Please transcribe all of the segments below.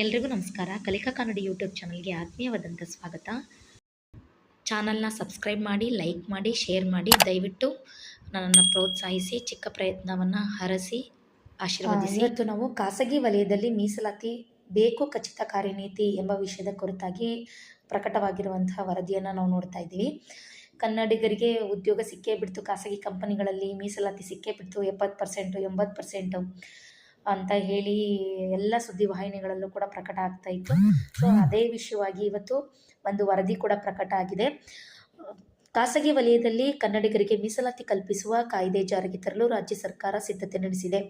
ಎಲ್ರಿಗೂ ನಮಸ್ಕಾರ. ಕಲಿಕಾ ಕನ್ನಡ ಯೂಟ್ಯೂಬ್ ಚಾನಲ್ಗೆ ಆತ್ಮೀಯವಾದಂಥ ಸ್ವಾಗತ. ಚಾನಲ್ನ ಸಬ್ಸ್ಕ್ರೈಬ್ ಮಾಡಿ, ಲೈಕ್ ಮಾಡಿ, ಶೇರ್ ಮಾಡಿ. ದಯವಿಟ್ಟು ನನ್ನನ್ನು ಪ್ರೋತ್ಸಾಹಿಸಿ, ಚಿಕ್ಕ ಪ್ರಯತ್ನವನ್ನು ಹರಸಿ ಆಶೀರ್ವದಿಸಿ. ಇವತ್ತು ನಾವು ಖಾಸಗಿ ವಲಯದಲ್ಲಿ ಮೀಸಲಾತಿ ಬೇಕು ಖಚಿತ ಕಾರ್ಯನೀತಿ ಎಂಬ ವಿಷಯದ ಕುರಿತಾಗಿ ಪ್ರಕಟವಾಗಿರುವಂತಹ ವರದಿಯನ್ನು ನಾವು ನೋಡ್ತಾ ಇದ್ದೀವಿ. ಕನ್ನಡಿಗರಿಗೆ ಉದ್ಯೋಗ ಸಿಕ್ಕೇ ಬಿಡ್ತು, ಖಾಸಗಿ ಕಂಪನಿಗಳಲ್ಲಿ ಮೀಸಲಾತಿ ಸಿಕ್ಕೇ ಬಿಡ್ತು, 70%, 80% ಅಂತ ಹೇಳಿ ಎಲ್ಲ ಸುದ್ದಿವಾಹಿನಿಗಳಲ್ಲೂ ಕೂಡ ಪ್ರಕಟ ಆಗ್ತಾ ಇತ್ತು. ಸೊ ಅದೇ ವಿಷಯವಾಗಿ ಇವತ್ತು ಒಂದು ವರದಿ ಕೂಡ ಪ್ರಕಟ ಆಗಿದೆ. ಖಾಸಗಿ ವಲಯದಲ್ಲಿ ಕನ್ನಡಿಗರಿಗೆ ಮೀಸಲಾತಿ ಕಲ್ಪಿಸುವ ಕಾಯ್ದೆ ಜಾರಿಗೆ ತರಲು ರಾಜ್ಯ ಸರ್ಕಾರ ಸಿದ್ಧತೆ ನಡೆಸಿದೆ.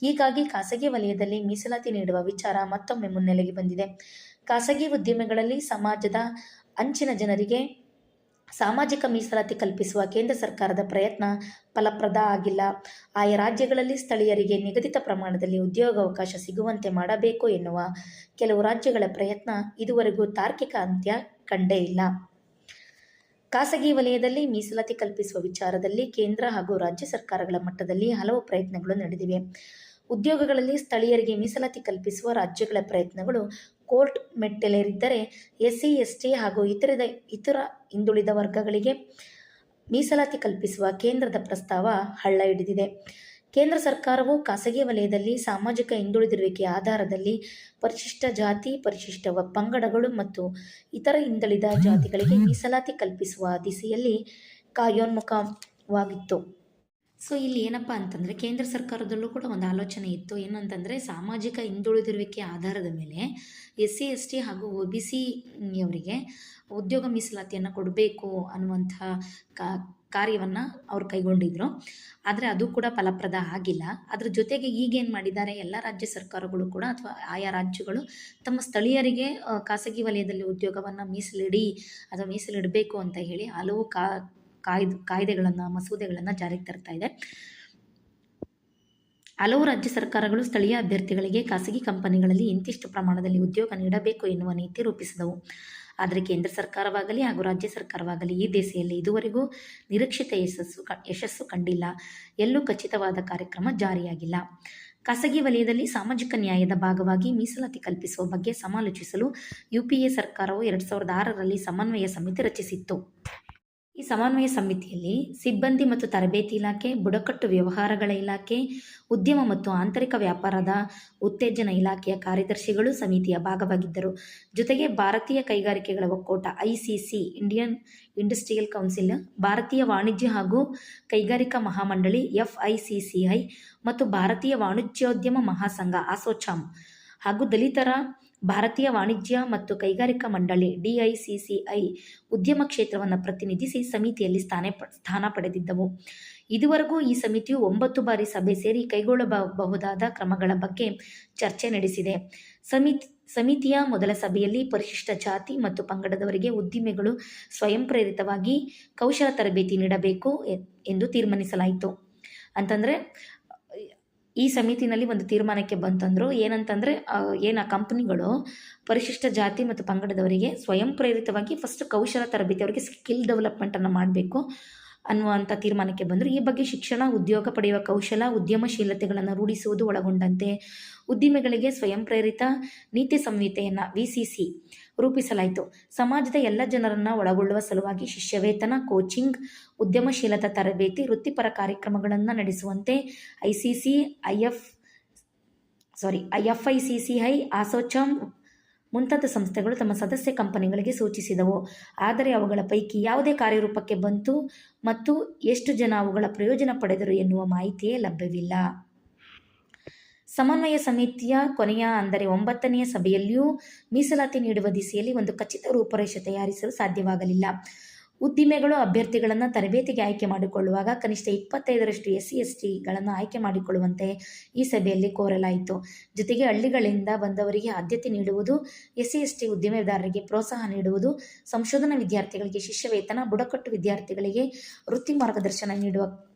ಹೀಗಾಗಿ ಖಾಸಗಿ ವಲಯದಲ್ಲಿ ಮೀಸಲಾತಿ ನೀಡುವ ವಿಚಾರ ಮತ್ತೊಮ್ಮೆ ಮುನ್ನೆಲೆಗೆ ಬಂದಿದೆ. ಖಾಸಗಿ ಉದ್ಯಮಗಳಲ್ಲಿ ಸಮಾಜದ ಅಂಚಿನ ಜನರಿಗೆ ಸಾಮಾಜಿಕ ಮೀಸಲಾತಿ ಕಲ್ಪಿಸುವ ಕೇಂದ್ರ ಸರ್ಕಾರದ ಪ್ರಯತ್ನ ಫಲಪ್ರದ ಆಗಿಲ್ಲ. ಆಯಾ ರಾಜ್ಯಗಳಲ್ಲಿ ಸ್ಥಳೀಯರಿಗೆ ನಿಗದಿತ ಪ್ರಮಾಣದಲ್ಲಿ ಉದ್ಯೋಗಾವಕಾಶ ಸಿಗುವಂತೆ ಮಾಡಬೇಕು ಎನ್ನುವ ಕೆಲವು ರಾಜ್ಯಗಳ ಪ್ರಯತ್ನ ಇದುವರೆಗೂ ತಾರ್ಕಿಕ ಅಂತ್ಯ ಕಂಡೇ ಇಲ್ಲ. ಖಾಸಗಿ ವಲಯದಲ್ಲಿ ಮೀಸಲಾತಿ ಕಲ್ಪಿಸುವ ವಿಚಾರದಲ್ಲಿ ಕೇಂದ್ರ ಹಾಗೂ ರಾಜ್ಯ ಸರ್ಕಾರಗಳ ಮಟ್ಟದಲ್ಲಿ ಹಲವು ಪ್ರಯತ್ನಗಳು ನಡೆದಿವೆ. ಉದ್ಯೋಗಗಳಲ್ಲಿ ಸ್ಥಳೀಯರಿಗೆ ಮೀಸಲಾತಿ ಕಲ್ಪಿಸುವ ರಾಜ್ಯಗಳ ಪ್ರಯತ್ನಗಳು ಕೋರ್ಟ್ ಮೆಟ್ಟಿಲೇರಿದ್ದರೆ, ಎಸ್ಸಿ, ಎಸ್ಟಿ ಹಾಗೂ ಇತರ ಹಿಂದುಳಿದ ವರ್ಗಗಳಿಗೆ ಮೀಸಲಾತಿ ಕಲ್ಪಿಸುವ ಕೇಂದ್ರದ ಪ್ರಸ್ತಾವ ಹಳ್ಳ ಹಿಡಿದಿದೆ. ಕೇಂದ್ರ ಸರ್ಕಾರವು ಖಾಸಗಿ ವಲಯದಲ್ಲಿ ಸಾಮಾಜಿಕ ಹಿಂದುಳಿದಿರುವಿಕೆಯ ಆಧಾರದಲ್ಲಿ ಪರಿಶಿಷ್ಟ ಜಾತಿ, ಪರಿಶಿಷ್ಟ ಪಂಗಡಗಳು ಮತ್ತು ಇತರ ಹಿಂದುಳಿದ ಜಾತಿಗಳಿಗೆ ಮೀಸಲಾತಿ ಕಲ್ಪಿಸುವ ದಿಸೆಯಲ್ಲಿ ಕಾರ್ಯೋನ್ಮುಖವಾಗಿತ್ತು. ಸೊ ಇಲ್ಲಿ ಏನಪ್ಪ ಅಂತಂದರೆ, ಕೇಂದ್ರ ಸರ್ಕಾರದಲ್ಲೂ ಕೂಡ ಒಂದು ಆಲೋಚನೆ ಇತ್ತು. ಏನು ಅಂತಂದರೆ, ಸಾಮಾಜಿಕ ಹಿಂದುಳಿದಿರುವಿಕೆ ಆಧಾರದ ಮೇಲೆ ಎಸ್ಸಿ, ಎಸ್ಟಿ ಹಾಗೂ OBC ಅವರಿಗೆ ಉದ್ಯೋಗ ಮೀಸಲಾತಿಯನ್ನು ಕೊಡಬೇಕು ಅನ್ನುವಂಥ ಕಾರ್ಯವನ್ನು ಅವ್ರು ಕೈಗೊಂಡಿದ್ರು. ಆದರೆ ಅದು ಕೂಡ ಫಲಪ್ರದ ಆಗಿಲ್ಲ. ಅದ್ರ ಜೊತೆಗೆ ಈಗೇನು ಮಾಡಿದ್ದಾರೆ, ಎಲ್ಲ ರಾಜ್ಯ ಸರ್ಕಾರಗಳು ಕೂಡ ಅಥವಾ ಆಯಾ ರಾಜ್ಯಗಳು ತಮ್ಮ ಸ್ಥಳೀಯರಿಗೆ ಖಾಸಗಿ ವಲಯದಲ್ಲಿ ಉದ್ಯೋಗವನ್ನು ಮೀಸಲಿಡಬೇಕು ಅಂತ ಹೇಳಿ ಹಲವು ಕಾಯ್ದೆಗಳನ್ನು, ಮಸೂದೆಗಳನ್ನು ಜಾರಿಗೆ ತರ್ತಾ ಇದೆ. ಹಲವು ರಾಜ್ಯ ಸರ್ಕಾರಗಳು ಸ್ಥಳೀಯ ಅಭ್ಯರ್ಥಿಗಳಿಗೆ ಖಾಸಗಿ ಕಂಪನಿಗಳಲ್ಲಿ ಇಂತಿಷ್ಟು ಪ್ರಮಾಣದಲ್ಲಿ ಉದ್ಯೋಗ ನೀಡಬೇಕು ಎನ್ನುವ ನೀತಿ ರೂಪಿಸಿದವು. ಆದರೆ ಕೇಂದ್ರ ಸರ್ಕಾರವಾಗಲಿ ಹಾಗೂ ರಾಜ್ಯ ಸರ್ಕಾರವಾಗಲಿ ಈ ದಿಸೆಯಲ್ಲಿ ಇದುವರೆಗೂ ನಿರೀಕ್ಷಿತ ಯಶಸ್ಸು ಕಂಡಿಲ್ಲ. ಎಲ್ಲೂ ಖಚಿತವಾದ ಕಾರ್ಯಕ್ರಮ ಜಾರಿಯಾಗಿಲ್ಲ. ಖಾಸಗಿ ವಲಯದಲ್ಲಿ ಸಾಮಾಜಿಕ ನ್ಯಾಯದ ಭಾಗವಾಗಿ ಮೀಸಲಾತಿ ಕಲ್ಪಿಸುವ ಬಗ್ಗೆ ಸಮಾಲೋಚಿಸಲು UPA ಸರ್ಕಾರವು 2006ರಲ್ಲಿ ಸಮನ್ವಯ ಸಮಿತಿ ರಚಿಸಿತ್ತು. ಈ ಸಮನ್ವಯ ಸಮಿತಿಯಲ್ಲಿ ಸಿಬ್ಬಂದಿ ಮತ್ತು ತರಬೇತಿ ಇಲಾಖೆ, ಬುಡಕಟ್ಟು ವ್ಯವಹಾರಗಳ ಇಲಾಖೆ, ಉದ್ಯಮ ಮತ್ತು ಆಂತರಿಕ ವ್ಯಾಪಾರದ ಉತ್ತೇಜನ ಇಲಾಖೆಯ ಕಾರ್ಯದರ್ಶಿಗಳು ಸಮಿತಿಯ ಭಾಗವಾಗಿದ್ದರು. ಜೊತೆಗೆ ಭಾರತೀಯ ಕೈಗಾರಿಕೆಗಳ ಒಕ್ಕೂಟ ICC, ಇಂಡಿಯನ್ ಇಂಡಸ್ಟ್ರಿಯಲ್ ಕೌನ್ಸಿಲ್, ಭಾರತೀಯ ವಾಣಿಜ್ಯ ಹಾಗೂ ಕೈಗಾರಿಕಾ ಮಹಾಮಂಡಳಿ FICCI ಮತ್ತು ಭಾರತೀಯ ವಾಣಿಜ್ಯೋದ್ಯಮ ಮಹಾಸಂಘ ASSOCHAM ಹಾಗೂ ದಲಿತರ ಭಾರತೀಯ ವಾಣಿಜ್ಯ ಮತ್ತು ಕೈಗಾರಿಕಾ ಮಂಡಳಿ DICCI ಉದ್ಯಮ ಕ್ಷೇತ್ರವನ್ನು ಪ್ರತಿನಿಧಿಸಿ ಸಮಿತಿಯಲ್ಲಿ ಸ್ಥಾನ ಪಡೆದಿದ್ದವು. ಇದುವರೆಗೂ ಈ ಸಮಿತಿಯು 9 ಬಾರಿ ಸಭೆ ಸೇರಿ ಕೈಗೊಳ್ಳಬಹುದಾದ ಕ್ರಮಗಳ ಬಗ್ಗೆ ಚರ್ಚೆ ನಡೆಸಿದೆ. ಸಮಿತಿಯ ಮೊದಲ ಸಭೆಯಲ್ಲಿ ಪರಿಶಿಷ್ಟ ಜಾತಿ ಮತ್ತು ಪಂಗಡದವರಿಗೆ ಉದ್ದಿಮೆಗಳು ಸ್ವಯಂ ಪ್ರೇರಿತವಾಗಿ ಕೌಶಲ ತರಬೇತಿ ನೀಡಬೇಕು ಎಂದು ತೀರ್ಮಾನಿಸಲಾಯಿತು. ಅಂತಂದರೆ ಈ ಸಮಿತಿನಲ್ಲಿ ಒಂದು ತೀರ್ಮಾನಕ್ಕೆ ಬಂತಂದರು. ಏನಂತಂದರೆ, ಏನು ಆ ಕಂಪ್ನಿಗಳು ಪರಿಶಿಷ್ಟ ಜಾತಿ ಮತ್ತು ಪಂಗಡದವರಿಗೆ ಸ್ವಯಂ ಪ್ರೇರಿತವಾಗಿ ಫಸ್ಟ್ ಕೌಶಲ ತರಬೇತಿ, ಅವರಿಗೆ ಸ್ಕಿಲ್ ಡೆವಲಪ್ಮೆಂಟನ್ನು ಮಾಡಬೇಕು ಅನ್ನುವಂಥ ತೀರ್ಮಾನಕ್ಕೆ ಬಂದರು. ಈ ಬಗ್ಗೆ ಶಿಕ್ಷಣ, ಉದ್ಯೋಗ ಪಡೆಯುವ ಕೌಶಲ, ಉದ್ಯಮಶೀಲತೆಗಳನ್ನು ರೂಢಿಸುವುದು ಒಳಗೊಂಡಂತೆ ಉದ್ದಿಮೆಗಳಿಗೆ ಸ್ವಯಂ ಪ್ರೇರಿತ ನೀತಿ ಸಂಹಿತೆಯನ್ನು VCC ರೂಪಿಸಲಾಯಿತು. ಸಮಾಜದ ಎಲ್ಲ ಜನರನ್ನು ಒಳಗೊಳ್ಳುವ ಸಲುವಾಗಿ ಶಿಷ್ಯವೇತನ, ಕೋಚಿಂಗ್, ಉದ್ಯಮಶೀಲತಾ ತರಬೇತಿ, ವೃತ್ತಿಪರ ಕಾರ್ಯಕ್ರಮಗಳನ್ನು ನಡೆಸುವಂತೆ FICCI, ASSOCHAM ಮುಂತಾದ ಸಂಸ್ಥೆಗಳು ತಮ್ಮ ಸದಸ್ಯ ಕಂಪನಿಗಳಿಗೆ ಸೂಚಿಸಿದವು. ಆದರೆ ಅವುಗಳ ಪೈಕಿ ಯಾವುದೇ ಕಾರ್ಯರೂಪಕ್ಕೆ ಬಂತು ಮತ್ತು ಎಷ್ಟು ಜನ ಅವುಗಳ ಪ್ರಯೋಜನ ಪಡೆದರು ಎನ್ನುವ ಮಾಹಿತಿಯೇ ಲಭ್ಯವಿಲ್ಲ. ಸಮನ್ವಯ ಸಮಿತಿಯ ಕೊನೆಯ, ಅಂದರೆ 9ನೇ ಸಭೆಯಲ್ಲಿಯೂ ಮೀಸಲಾತಿ ನೀಡುವ ದಿಸೆಯಲ್ಲಿ ಒಂದು ಖಚಿತ ರೂಪರೇಷೆ ತಯಾರಿಸಲು ಸಾಧ್ಯವಾಗಲಿಲ್ಲ. ಉದ್ದಿಮೆಗಳು ಅಭ್ಯರ್ಥಿಗಳನ್ನು ತರಬೇತಿಗೆ ಆಯ್ಕೆ ಮಾಡಿಕೊಳ್ಳುವಾಗ ಕನಿಷ್ಠ 25% SC, STಗಳನ್ನು ಆಯ್ಕೆ ಮಾಡಿಕೊಳ್ಳುವಂತೆ ಈ ಸಭೆಯಲ್ಲಿ ಕೋರಲಾಯಿತು. ಜೊತೆಗೆ ಹಳ್ಳಿಗಳಿಂದ ಬಂದವರಿಗೆ ಆದ್ಯತೆ ನೀಡುವುದು, SC, ST ಉದ್ದಿಮೆದಾರರಿಗೆ ಪ್ರೋತ್ಸಾಹ ನೀಡುವುದು, ಸಂಶೋಧನಾ ವಿದ್ಯಾರ್ಥಿಗಳಿಗೆ ಶಿಷ್ಯವೇತನ, ಬುಡಕಟ್ಟು ವಿದ್ಯಾರ್ಥಿಗಳಿಗೆ ವೃತ್ತಿ ಮಾರ್ಗದರ್ಶನ ನೀಡುವ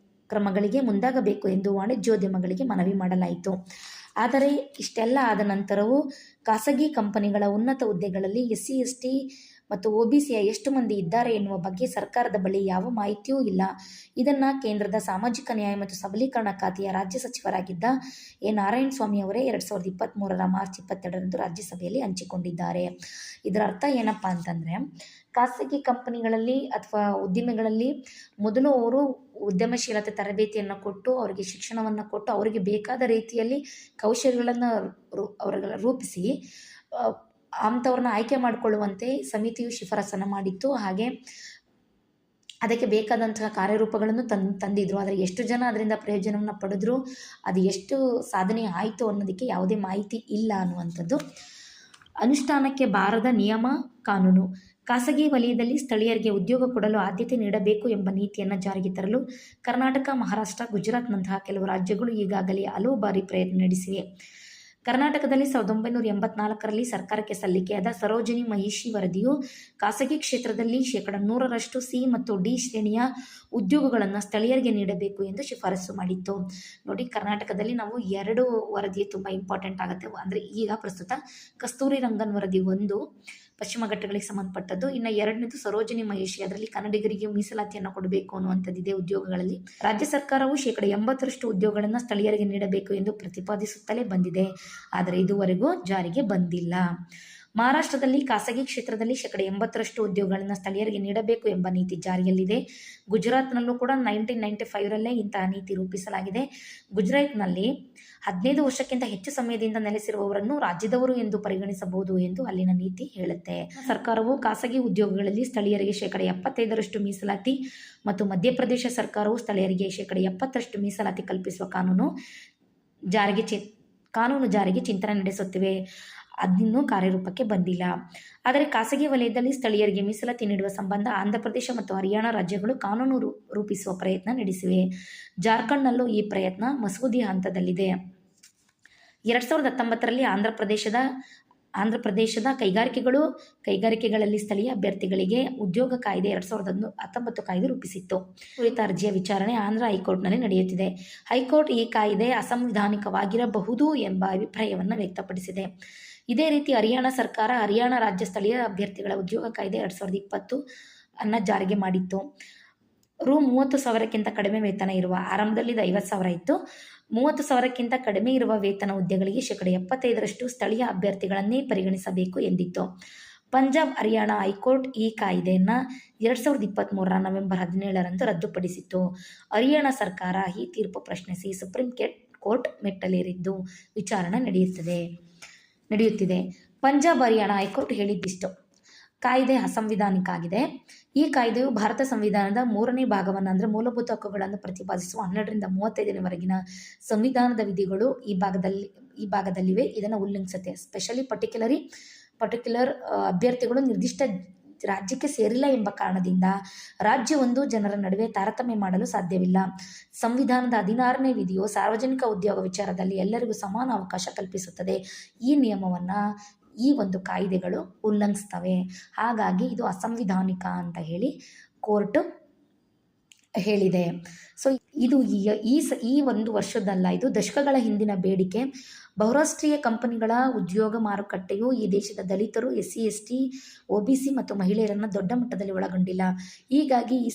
ಕ್ರಮಗಳಿಗೆ ಮುಂದಾಗಬೇಕು ಎಂದು ವಾಣಿಜ್ಯೋದ್ಯಮಗಳಿಗೆ ಮನವಿ ಮಾಡಲಾಯಿತು. ಆದರೆ ಇಷ್ಟೆಲ್ಲ ಆದ ನಂತರವೂ ಖಾಸಗಿ ಕಂಪನಿಗಳ ಉನ್ನತ ಹುದ್ದೆಗಳಲ್ಲಿ SC, ST ಮತ್ತು OBCಯ ಎಷ್ಟು ಮಂದಿ ಇದ್ದಾರೆ ಎನ್ನುವ ಬಗ್ಗೆ ಸರ್ಕಾರದ ಬಳಿ ಯಾವ ಮಾಹಿತಿಯೂ ಇಲ್ಲ. ಇದನ್ನು ಕೇಂದ್ರದ ಸಾಮಾಜಿಕ ನ್ಯಾಯ ಮತ್ತು ಸಬಲೀಕರಣ ಖಾತೆಯ ರಾಜ್ಯ ಸಚಿವರಾಗಿದ್ದ ನಾರಾಯಣಸ್ವಾಮಿ ಅವರೇ 2023 ಮಾರ್ಚ್ 22ರಂದು ರಾಜ್ಯಸಭೆಯಲ್ಲಿ ಹಂಚಿಕೊಂಡಿದ್ದಾರೆ. ಇದರ ಅರ್ಥ ಏನಪ್ಪ ಅಂತಂದರೆ, ಖಾಸಗಿ ಕಂಪನಿಗಳಲ್ಲಿ ಅಥವಾ ಉದ್ದಿಮೆಗಳಲ್ಲಿ ಮೊದಲು ಅವರು ಉದ್ಯಮಶೀಲತೆ ತರಬೇತಿಯನ್ನು ಕೊಟ್ಟು, ಅವರಿಗೆ ಶಿಕ್ಷಣವನ್ನು ಕೊಟ್ಟು, ಅವರಿಗೆ ಬೇಕಾದ ರೀತಿಯಲ್ಲಿ ಕೌಶಲ್ಯಗಳನ್ನು ರೂಪಿಸಿ ಅಂಥವ್ರನ್ನ ಆಯ್ಕೆ ಮಾಡಿಕೊಳ್ಳುವಂತೆ ಸಮಿತಿಯು ಶಿಫಾರಸನ್ನು ಮಾಡಿತ್ತು. ಹಾಗೆ ಅದಕ್ಕೆ ಬೇಕಾದಂತಹ ಕಾರ್ಯರೂಪಗಳನ್ನು ತಂದಿದ್ರು. ಆದರೆ ಎಷ್ಟು ಜನ ಅದರಿಂದ ಪ್ರಯೋಜನವನ್ನು ಪಡೆದ್ರು, ಅದು ಎಷ್ಟು ಸಾಧನೆ ಆಯಿತು ಅನ್ನೋದಕ್ಕೆ ಯಾವುದೇ ಮಾಹಿತಿ ಇಲ್ಲ ಅನ್ನುವಂಥದ್ದು. ಅನುಷ್ಠಾನಕ್ಕೆ ಬಾರದ ನಿಯಮ ಕಾನೂನು. ಖಾಸಗಿ ವಲಯದಲ್ಲಿ ಸ್ಥಳೀಯರಿಗೆ ಉದ್ಯೋಗ ಕೊಡಲು ಆದ್ಯತೆ ನೀಡಬೇಕು ಎಂಬ ನೀತಿಯನ್ನು ಜಾರಿಗೆ ತರಲು ಕರ್ನಾಟಕ, ಮಹಾರಾಷ್ಟ್ರ, ಗುಜರಾತ್ನಂತಹ ಕೆಲವು ರಾಜ್ಯಗಳು ಈಗಾಗಲೇ ಹಲವು ಬಾರಿ ಪ್ರಯತ್ನ ನಡೆಸಿವೆ. ಕರ್ನಾಟಕದಲ್ಲಿ 1984ರಲ್ಲಿ ಸರ್ಕಾರಕ್ಕೆ ಸಲ್ಲಿಕೆಯಾದ ಸರೋಜಿನಿ ಮಹಿಷಿ ವರದಿಯು ಖಾಸಗಿ ಕ್ಷೇತ್ರದಲ್ಲಿ 100% ಸಿ ಮತ್ತು ಡಿ ಶ್ರೇಣಿಯ ಉದ್ಯೋಗಗಳನ್ನು ಸ್ಥಳೀಯರಿಗೆ ನೀಡಬೇಕು ಎಂದು ಶಿಫಾರಸು ಮಾಡಿತ್ತು. ನೋಡಿ, ಕರ್ನಾಟಕದಲ್ಲಿ ನಾವು 2 ವರದಿ ತುಂಬ ಇಂಪಾರ್ಟೆಂಟ್ ಆಗುತ್ತೆ. ಅಂದರೆ ಈಗ ಪ್ರಸ್ತುತ ಕಸ್ತೂರಿ ರಂಗನ್ ವರದಿ 1 ಪಶ್ಚಿಮ ಘಟ್ಟಗಳಿಗೆ ಸಂಬಂಧಪಟ್ಟದ್ದು, ಇನ್ನು 2ನೇದು ಸರೋಜಿನಿ ಮಹಿಷಿ, ಅದರಲ್ಲಿ ಕನ್ನಡಿಗರಿಗೆ ಮೀಸಲಾತಿಯನ್ನು ಕೊಡಬೇಕು ಅನ್ನುವಂಥದ್ದಿದೆ ಉದ್ಯೋಗಗಳಲ್ಲಿ. ರಾಜ್ಯ ಸರ್ಕಾರವು 80% ಉದ್ಯೋಗಗಳನ್ನು ಸ್ಥಳೀಯರಿಗೆ ನೀಡಬೇಕು ಎಂದು ಪ್ರತಿಪಾದಿಸುತ್ತಲೇ ಬಂದಿದೆ, ಆದರೆ ಇದುವರೆಗೂ ಜಾರಿಗೆ ಬಂದಿಲ್ಲ. ಮಹಾರಾಷ್ಟ್ರದಲ್ಲಿ ಖಾಸಗಿ ಕ್ಷೇತ್ರದಲ್ಲಿ 80% ಉದ್ಯೋಗಗಳನ್ನು ಸ್ಥಳೀಯರಿಗೆ ನೀಡಬೇಕು ಎಂಬ ನೀತಿ ಜಾರಿಯಲ್ಲಿದೆ. ಗುಜರಾತ್ನಲ್ಲೂ ಕೂಡ 1995ರಲ್ಲೇ ಇಂತಹ ನೀತಿ ರೂಪಿಸಲಾಗಿದೆ. ಗುಜರಾತ್ನಲ್ಲಿ 15 ವರ್ಷಕ್ಕಿಂತ ಹೆಚ್ಚು ಸಮಯದಿಂದ ನೆಲೆಸಿರುವವರನ್ನು ರಾಜ್ಯದವರು ಎಂದು ಪರಿಗಣಿಸಬಹುದು ಎಂದು ಅಲ್ಲಿನ ನೀತಿ ಹೇಳುತ್ತೆ. ಸರ್ಕಾರವು ಖಾಸಗಿ ಉದ್ಯೋಗಗಳಲ್ಲಿ ಸ್ಥಳೀಯರಿಗೆ 75% ಮೀಸಲಾತಿ ಮತ್ತು ಮಧ್ಯಪ್ರದೇಶ ಸರ್ಕಾರವು ಸ್ಥಳೀಯರಿಗೆ 70% ಮೀಸಲಾತಿ ಕಲ್ಪಿಸುವ ಕಾನೂನು ಜಾರಿಗೆ ಚಿಂತನೆ ನಡೆಸುತ್ತಿವೆ. ಅದಿನ್ನೂ ಕಾರ್ಯರೂಪಕ್ಕೆ ಬಂದಿಲ್ಲ. ಆದರೆ ಖಾಸಗಿ ವಲಯದಲ್ಲಿ ಸ್ಥಳೀಯರಿಗೆ ಮೀಸಲಾತಿ ನೀಡುವ ಸಂಬಂಧ ಆಂಧ್ರಪ್ರದೇಶ ಮತ್ತು ಹರಿಯಾಣ ರಾಜ್ಯಗಳು ಕಾನೂನು ರೂಪಿಸುವ ಪ್ರಯತ್ನ ನಡೆಸಿವೆ. ಜಾರ್ಖಂಡ್ನಲ್ಲೂ ಈ ಪ್ರಯತ್ನ ಮಸೂದೆ ಹಂತದಲ್ಲಿದೆ. 2019ರಲ್ಲಿ ಆಂಧ್ರಪ್ರದೇಶದ ಕೈಗಾರಿಕೆಗಳಲ್ಲಿ ಸ್ಥಳೀಯ ಅಭ್ಯರ್ಥಿಗಳಿಗೆ ಉದ್ಯೋಗ ಕಾಯ್ದೆ 2019 ಕಾಯ್ದೆ ರೂಪಿಸಿತ್ತು. ಕುರಿತ ಅರ್ಜಿಯ ವಿಚಾರಣೆ ಆಂಧ್ರ ಹೈಕೋರ್ಟ್ನಲ್ಲಿ ನಡೆಯುತ್ತಿದೆ. ಹೈಕೋರ್ಟ್ ಈ ಕಾಯ್ದೆ ಅಸಂವಿಧಾನಿಕವಾಗಿರಬಹುದು ಎಂಬ ಅಭಿಪ್ರಾಯವನ್ನು ವ್ಯಕ್ತಪಡಿಸಿದೆ. ಇದೇ ರೀತಿ ಹರಿಯಾಣ ಸರ್ಕಾರ ಹರಿಯಾಣ ರಾಜ್ಯ ಸ್ಥಳೀಯ ಅಭ್ಯರ್ಥಿಗಳ ಉದ್ಯೋಗ ಕಾಯ್ದೆ 2020 ಅನ್ನು ಜಾರಿಗೆ ಮಾಡಿತ್ತು. ರೂ. 30,000ಕ್ಕಿಂತ ಕಡಿಮೆ ವೇತನ ಇರುವ, ಆರಂಭದಲ್ಲಿ ಇದು 50,000 ಇತ್ತು, 30,000ಕ್ಕಿಂತ ಕಡಿಮೆ ಇರುವ ವೇತನ ಹುದ್ದೆಗಳಿಗೆ 75% ಸ್ಥಳೀಯ ಅಭ್ಯರ್ಥಿಗಳನ್ನೇ ಪರಿಗಣಿಸಬೇಕು ಎಂದಿತ್ತು. ಪಂಜಾಬ್ ಹರಿಯಾಣ ಹೈಕೋರ್ಟ್ ಈ ಕಾಯ್ದೆಯನ್ನು 2023 ನವೆಂಬರ್ 17ರಂದು ರದ್ದುಪಡಿಸಿತ್ತು. ಹರಿಯಾಣ ಸರ್ಕಾರ ಈ ತೀರ್ಪು ಪ್ರಶ್ನಿಸಿ ಸುಪ್ರೀಂ ಕೋರ್ಟ್ ಮೆಟ್ಟಲೇರಿದ್ದು ವಿಚಾರಣೆ ನಡೆಯುತ್ತಿದೆ. ಪಂಜಾಬ್ ಹರಿಯಾಣ ಹೈಕೋರ್ಟ್ ಹೇಳಿದ್ದಿಷ್ಟು: ಕಾಯ್ದೆ ಅಸಂವಿಧಾನಿಕ ಆಗಿದೆ. ಈ ಕಾಯ್ದೆಯು ಭಾರತ ಸಂವಿಧಾನದ 3ನೇ ಭಾಗವನ್ನು, ಅಂದರೆ ಮೂಲಭೂತ ಹಕ್ಕುಗಳನ್ನು ಪ್ರತಿಪಾದಿಸುವ 12ರಿಂದ 35ವರೆಗಿನ ಸಂವಿಧಾನದ ವಿಧಿಗಳು ಈ ಭಾಗದಲ್ಲಿವೆ. ಇದನ್ನು ಉಲ್ಲಂಘಿಸುತ್ತೆ. ಸ್ಪೆಷಲಿ ಪರ್ಟಿಕ್ಯುಲರ್ ಅಭ್ಯರ್ಥಿಗಳು ನಿರ್ದಿಷ್ಟ ರಾಜ್ಯಕ್ಕೆ ಸೇರಿಲ್ಲ ಎಂಬ ಕಾರಣದಿಂದ ರಾಜ್ಯವೊಂದು ಜನರ ನಡುವೆ ತಾರತಮ್ಯ ಮಾಡಲು ಸಾಧ್ಯವಿಲ್ಲ. ಸಂವಿಧಾನದ 16ನೇ ವಿಧಿಯು ಸಾರ್ವಜನಿಕ ಉದ್ಯೋಗ ವಿಚಾರದಲ್ಲಿ ಎಲ್ಲರಿಗೂ ಸಮಾನ ಅವಕಾಶ ಕಲ್ಪಿಸುತ್ತದೆ. ಈ ನಿಯಮವನ್ನು ಈ ಒಂದು ಕಾಯ್ದೆಗಳು ಉಲ್ಲಂಘಿಸ್ತವೆ. ಹಾಗಾಗಿ ಇದು ಅಸಂವಿಧಾನಿಕ ಅಂತ ಹೇಳಿ ಕೋರ್ಟ್ ಹೇಳಿದೆ. ಸೊ ಇದು ಈ ಒಂದು ವರ್ಷದಲ್ಲ, ಇದು ದಶಕಗಳ ಹಿಂದಿನ ಬೇಡಿಕೆ. ಬಹುರಾಷ್ಟ್ರೀಯ ಕಂಪನಿಗಳ ಉದ್ಯೋಗ ಮಾರುಕಟ್ಟೆಯು ಈ ದೇಶದ ದಲಿತರು, SC ST OBC ಮತ್ತು ಮಹಿಳೆಯರನ್ನು ದೊಡ್ಡ ಮಟ್ಟದಲ್ಲಿ ಒಳಗೊಂಡಿಲ್ಲ. ಹೀಗಾಗಿ ಈ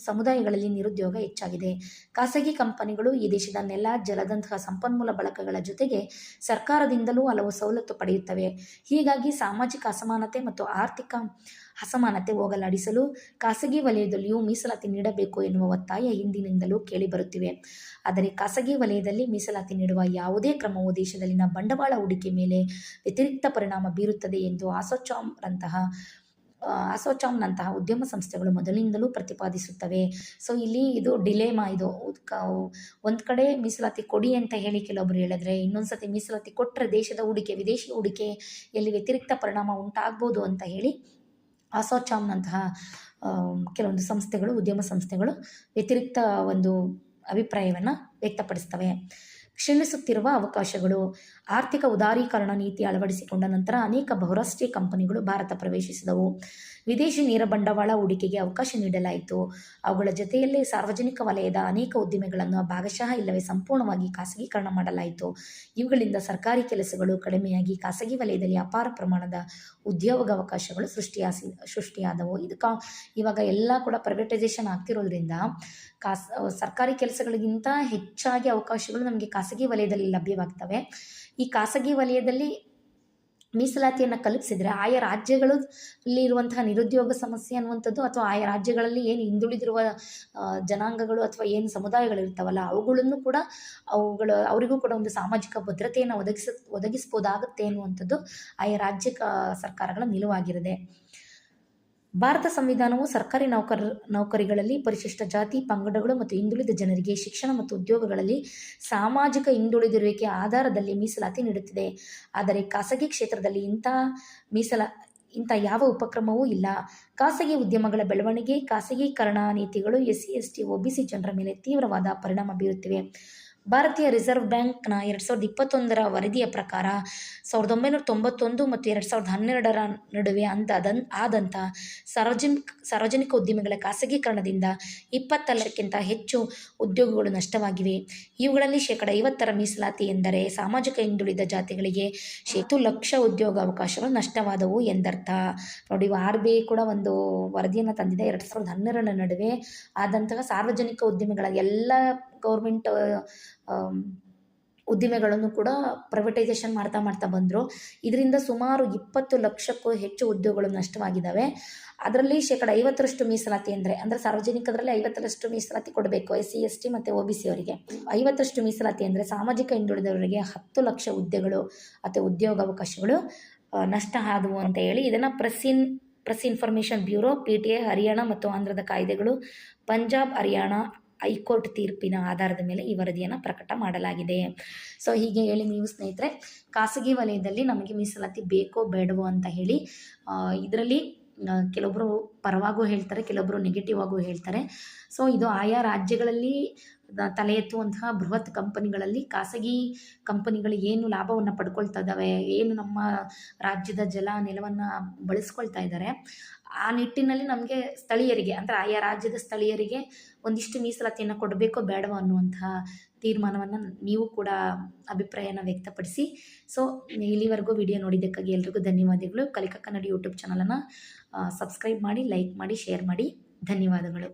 ಸಮುದಾಯಗಳಲ್ಲಿ ನಿರುದ್ಯೋಗ ಹೆಚ್ಚಾಗಿದೆ. ಖಾಸಗಿ ಕಂಪನಿಗಳು ಈ ದೇಶದ ನೆಲ, ಜಲದಂತಹ ಸಂಪನ್ಮೂಲ ಬಳಕೆಗಳ ಜೊತೆಗೆ ಸರ್ಕಾರದಿಂದಲೂ ಹಲವು ಸವಲತ್ತು ಪಡೆಯುತ್ತವೆ. ಹೀಗಾಗಿ ಸಾಮಾಜಿಕ ಅಸಮಾನತೆ ಮತ್ತು ಆರ್ಥಿಕ ಅಸಮಾನತೆ ಹೋಗಲಾಡಿಸಲು ಖಾಸಗಿ ವಲಯದಲ್ಲಿಯೂ ಮೀಸಲಾತಿ ನೀಡಬೇಕು ಎನ್ನುವ ಒತ್ತಾಯ ಹಿಂದಿನಿಂದಲೂ ಕೇಳಿಬರುತ್ತಿವೆ. ಆದರೆ ಖಾಸಗಿ ವಲಯದಲ್ಲಿ ಮೀಸಲಾತಿ ನೀಡುವ ಯಾವುದೇ ಕ್ರಮವು ದೇಶದಲ್ಲಿನ ಬಂಡವಾಳ ಹೂಡಿಕೆ ಮೇಲೆ ವ್ಯತಿರಿಕ್ತ ಪರಿಣಾಮ ಬೀರುತ್ತದೆ ಎಂದು ಅಸೋಚಾಮ್ನಂತಹ ಉದ್ಯಮ ಸಂಸ್ಥೆಗಳು ಮೊದಲಿನಿಂದಲೂ ಪ್ರತಿಪಾದಿಸುತ್ತವೆ. ಸೊ ಇಲ್ಲಿ ಇದು ಡಿಲೇಮಾ. ಇದು ಒಂದು ಕಡೆ ಮೀಸಲಾತಿ ಕೊಡಿ ಅಂತ ಹೇಳಿ ಕೆಲವೊಬ್ಬರು ಹೇಳಿದ್ರೆ, ಇನ್ನೊಂದ್ಸತಿ ಮೀಸಲಾತಿ ಕೊಟ್ಟರೆ ದೇಶದ ಹೂಡಿಕೆ, ವಿದೇಶಿ ಹೂಡಿಕೆಯಲ್ಲಿ ವ್ಯತಿರಿಕ್ತ ಪರಿಣಾಮ ಉಂಟಾಗ್ಬೋದು ಅಂತ ಹೇಳಿ ಅಸೋಚಾಮ್ನಂತಹ ಕೆಲವೊಂದು ಸಂಸ್ಥೆಗಳು, ಉದ್ಯಮ ಸಂಸ್ಥೆಗಳು ವ್ಯತಿರಿಕ್ತ ಒಂದು ಅಭಿಪ್ರಾಯವನ್ನು ವ್ಯಕ್ತಪಡಿಸ್ತವೆ. ಕ್ಷೀಣಿಸುತ್ತಿರುವ ಅವಕಾಶಗಳು. ಆರ್ಥಿಕ ಉದಾರೀಕರಣ ನೀತಿ ಅಳವಡಿಸಿಕೊಂಡ ನಂತರ ಅನೇಕ ಬಹುರಾಷ್ಟ್ರೀಯ ಕಂಪನಿಗಳು ಭಾರತ ಪ್ರವೇಶಿಸಿದವು. ವಿದೇಶಿ ನೇರ ಬಂಡವಾಳ ಹೂಡಿಕೆಗೆ ಅವಕಾಶ ನೀಡಲಾಯಿತು. ಅವುಗಳ ಜೊತೆಯಲ್ಲೇ ಸಾರ್ವಜನಿಕ ವಲಯದ ಅನೇಕ ಉದ್ದಿಮೆಗಳನ್ನು ಭಾಗಶಃ ಇಲ್ಲವೇ ಸಂಪೂರ್ಣವಾಗಿ ಖಾಸಗೀಕರಣ ಮಾಡಲಾಯಿತು. ಇವುಗಳಿಂದ ಸರ್ಕಾರಿ ಕೆಲಸಗಳು ಕಡಿಮೆಯಾಗಿ ಖಾಸಗಿ ವಲಯದಲ್ಲಿ ಅಪಾರ ಪ್ರಮಾಣದ ಉದ್ಯೋಗಾವಕಾಶಗಳು ಸೃಷ್ಟಿಯಾದವು. ಇವಾಗ ಎಲ್ಲ ಕೂಡ ಪ್ರೈವೇಟೈಸೇಷನ್ ಆಗ್ತಿರೋದ್ರಿಂದ ಸರ್ಕಾರಿ ಕೆಲಸಗಳಿಗಿಂತ ಹೆಚ್ಚಾಗಿ ಅವಕಾಶಗಳು ನಮಗೆ ಖಾಸಗಿ ವಲಯದಲ್ಲಿ ಲಭ್ಯವಾಗ್ತವೆ. ಈ ಖಾಸಗಿ ವಲಯದಲ್ಲಿ ಮೀಸಲಾತಿಯನ್ನು ಕಲ್ಪಿಸಿದರೆ ಆಯಾ ರಾಜ್ಯಗಳಲ್ಲಿ ಇರುವಂತಹ ನಿರುದ್ಯೋಗ ಸಮಸ್ಯೆ ಅನ್ನುವಂಥದ್ದು ಅಥವಾ ಆಯಾ ರಾಜ್ಯಗಳಲ್ಲಿ ಏನು ಹಿಂದುಳಿದಿರುವ ಜನಾಂಗಗಳು ಅಥವಾ ಏನು ಸಮುದಾಯಗಳಿರ್ತಾವಲ್ಲ ಅವುಗಳನ್ನು ಕೂಡ ಅವರಿಗೂ ಕೂಡ ಒಂದು ಸಾಮಾಜಿಕ ಭದ್ರತೆಯನ್ನು ಒದಗಿಸ್ಬೋದಾಗುತ್ತೆ ಅನ್ನುವಂಥದ್ದು ಆಯಾ ರಾಜ್ಯ ಸರ್ಕಾರಗಳ ನಿಲುವಾಗಿರುತ್ತೆ. ಭಾರತ ಸಂವಿಧಾನವು ಸರ್ಕಾರಿ ನೌಕರಿಗಳಲ್ಲಿ ಪರಿಶಿಷ್ಟ ಜಾತಿ, ಪಂಗಡಗಳು ಮತ್ತು ಹಿಂದುಳಿದ ಜನರಿಗೆ ಶಿಕ್ಷಣ ಮತ್ತು ಉದ್ಯೋಗಗಳಲ್ಲಿ ಸಾಮಾಜಿಕ ಹಿಂದುಳಿದಿರುವಿಕೆ ಆಧಾರದಲ್ಲಿ ಮೀಸಲಾತಿ ನೀಡುತ್ತಿದೆ. ಆದರೆ ಖಾಸಗಿ ಕ್ಷೇತ್ರದಲ್ಲಿ ಇಂಥ ಯಾವ ಉಪಕ್ರಮವೂ ಇಲ್ಲ. ಖಾಸಗಿ ಉದ್ಯಮಗಳ ಬೆಳವಣಿಗೆ, ಖಾಸಗೀಕರಣ ನೀತಿಗಳು SC, ST, OBC ಜನರ ಮೇಲೆ ತೀವ್ರವಾದ ಪರಿಣಾಮ ಬೀರುತ್ತಿವೆ. ಭಾರತೀಯ ರಿಸರ್ವ್ ಬ್ಯಾಂಕ್ನ 2021ರ ವರದಿಯ ಪ್ರಕಾರ 1991 ಮತ್ತು 2012ರ ನಡುವೆ ಆದಂಥ ಸಾರ್ವಜನಿಕ ಉದ್ದಿಮೆಗಳ ಖಾಸಗೀಕರಣದಿಂದ 22ಕ್ಕಿಂತ ಹೆಚ್ಚು ಉದ್ಯೋಗಗಳು ನಷ್ಟವಾಗಿವೆ. ಇವುಗಳಲ್ಲಿ 50% ಮೀಸಲಾತಿ ಎಂದರೆ ಸಾಮಾಜಿಕ ಹಿಂದುಳಿದ ಜಾತಿಗಳಿಗೆ 10 ಲಕ್ಷ ಉದ್ಯೋಗಾವಕಾಶಗಳು ನಷ್ಟವಾದವು ಎಂದರ್ಥ. ನೋಡಿ, RBI ಕೂಡ ಒಂದು ವರದಿಯನ್ನು ತಂದಿದೆ. 2012ರ ನಡುವೆ ಆದಂತಹ ಸಾರ್ವಜನಿಕ ಉದ್ದಿಮೆಗಳ ಎಲ್ಲ ಗೌರ್ಮೆಂಟ್ ಉದ್ದಿಮೆಗಳನ್ನು ಕೂಡ ಪ್ರೈವೇಟೈಸೇಷನ್ ಮಾಡ್ತಾ ಬಂದರು. ಇದರಿಂದ ಸುಮಾರು 20 ಲಕ್ಷಕ್ಕೂ ಹೆಚ್ಚು ಉದ್ಯೋಗಗಳು ನಷ್ಟವಾಗಿದ್ದಾವೆ. ಅದರಲ್ಲಿ 50% ಮೀಸಲಾತಿ ಅಂದರೆ ಸಾರ್ವಜನಿಕರಲ್ಲಿ 50% ಮೀಸಲಾತಿ ಕೊಡಬೇಕು SC, ST ಮತ್ತು OBC ಅವರಿಗೆ. 50% ಮೀಸಲಾತಿ ಅಂದರೆ ಸಾಮಾಜಿಕ ಹಿಂದುಳಿದವರಿಗೆ 10 ಲಕ್ಷ ಹುದ್ದೆಗಳು ಅಥವಾ ಉದ್ಯೋಗಾವಕಾಶಗಳು ನಷ್ಟ ಆದವು ಅಂತ ಹೇಳಿ ಇದನ್ನು press information bureau, PTI, Haryana ಮತ್ತು ಆಂಧ್ರದ ಕಾಯ್ದೆಗಳು, ಪಂಜಾಬ್, ಹರಿಯಾಣ ಹೈಕೋರ್ಟ್ ತೀರ್ಪಿನ ಆಧಾರದ ಮೇಲೆ ಈ ವರದಿಯನ್ನು ಪ್ರಕಟ ಮಾಡಲಾಗಿದೆ. ಸೊ ಹೀಗೆ ಹೇಳಿ ನೀವು ಸ್ನೇಹಿತರೆ, ಖಾಸಗಿ ವಲಯದಲ್ಲಿ ನಮಗೆ ಮೀಸಲಾತಿ ಬೇಕೋ ಬೇಡವೋ ಅಂತ ಹೇಳಿ ಇದರಲ್ಲಿ ಕೆಲವೊಬ್ಬರು ಪರವಾಗೂ ಹೇಳ್ತಾರೆ, ಕೆಲವೊಬ್ಬರು ನೆಗೆಟಿವ್ ಆಗೂ ಹೇಳ್ತಾರೆ. ಸೊ ಇದು ಆಯಾ ರಾಜ್ಯಗಳಲ್ಲಿ ತಲೆ ಎತ್ತುವಂತಹ ಬೃಹತ್ ಕಂಪನಿಗಳಲ್ಲಿ ಖಾಸಗಿ ಕಂಪನಿಗಳು ಏನು ಲಾಭವನ್ನು ಪಡ್ಕೊಳ್ತಾ ಇದ್ದಾವೆ, ಏನು ನಮ್ಮ ರಾಜ್ಯದ ಜಲ ನೆಲವನ್ನು ಬಳಸ್ಕೊಳ್ತಾ ಇದ್ದಾರೆ, ಆ ನಿಟ್ಟಿನಲ್ಲಿ ನಮಗೆ ಸ್ಥಳೀಯರಿಗೆ ಅಂದರೆ ಆಯಾ ರಾಜ್ಯದ ಸ್ಥಳೀಯರಿಗೆ ಒಂದಿಷ್ಟು ಮೀಸಲಾತಿಯನ್ನು ಕೊಡಬೇಕೋ ಬೇಡವೋ ಅನ್ನುವಂತಹ ತೀರ್ಮಾನವನ್ನು ನೀವು ಕೂಡ ಅಭಿಪ್ರಾಯನ ವ್ಯಕ್ತಪಡಿಸಿ. ಸೊ ಇಲ್ಲಿವರೆಗೂ ವಿಡಿಯೋ ನೋಡಿದ್ದಕ್ಕಾಗಿ ಎಲ್ರಿಗೂ ಧನ್ಯವಾದಗಳು. ಕಲಿಕಾ ಕನ್ನಡ ಯೂಟ್ಯೂಬ್ ಚಾನಲನ್ನು ಸಬ್ಸ್ಕ್ರೈಬ್ ಮಾಡಿ, ಲೈಕ್ ಮಾಡಿ, ಶೇರ್ ಮಾಡಿ. ಧನ್ಯವಾದಗಳು.